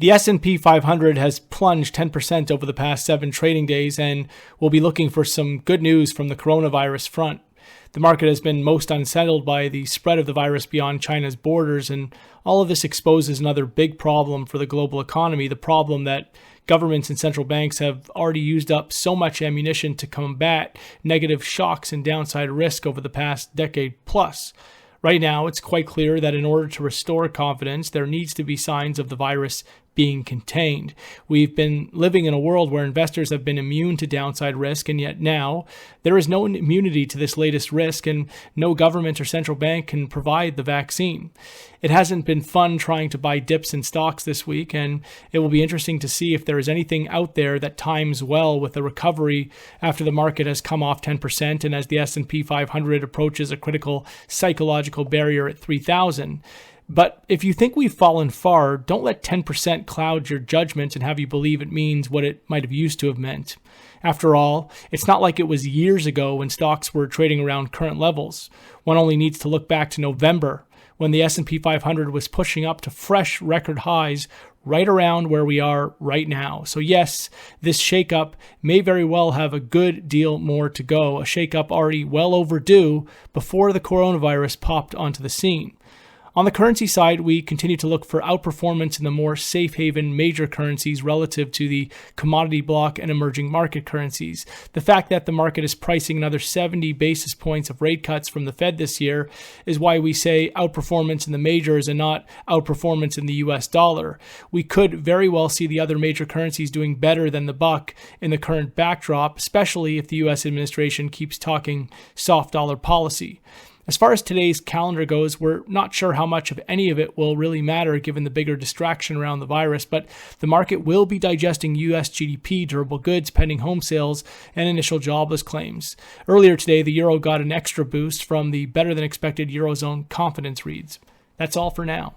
The S&P 500 has plunged 10% over the past 7 trading days, and we'll be looking for some good news from the coronavirus front. The market has been most unsettled by the spread of the virus beyond China's borders, and all of this exposes another big problem for the global economy, the problem that governments and central banks have already used up so much ammunition to combat negative shocks and downside risk over the past decade plus. Right now, it's quite clear that in order to restore confidence, there needs to be signs of the virus being contained. We've been living in a world where investors have been immune to downside risk, and yet now there is no immunity to this latest risk, and no government or central bank can provide the vaccine. It hasn't been fun trying to buy dips in stocks this week, and it will be interesting to see if there is anything out there that times well with the recovery after the market has come off 10% and as the S&P 500 approaches a critical psychological barrier at 3,000. But if you think we've fallen far, don't let 10% cloud your judgment and have you believe it means what it might have used to have meant. After all, it's not like it was years ago when stocks were trading around current levels. One only needs to look back to November, when the S&P 500 was pushing up to fresh record highs right around where we are right now. So yes, this shakeup may very well have a good deal more to go, a shakeup already well overdue before the coronavirus popped onto the scene. On the currency side, we continue to look for outperformance in the more safe haven major currencies relative to the commodity block and emerging market currencies. The fact that the market is pricing another 70 basis points of rate cuts from the Fed this year is why we say outperformance in the majors and not outperformance in the US dollar. We could very well see the other major currencies doing better than the buck in the current backdrop, especially if the US administration keeps talking soft dollar policy. As far as today's calendar goes, we're not sure how much of any of it will really matter given the bigger distraction around the virus, but the market will be digesting U.S. GDP, durable goods, pending home sales, and initial jobless claims. Earlier today, the euro got an extra boost from the better-than-expected Eurozone confidence reads. That's all for now.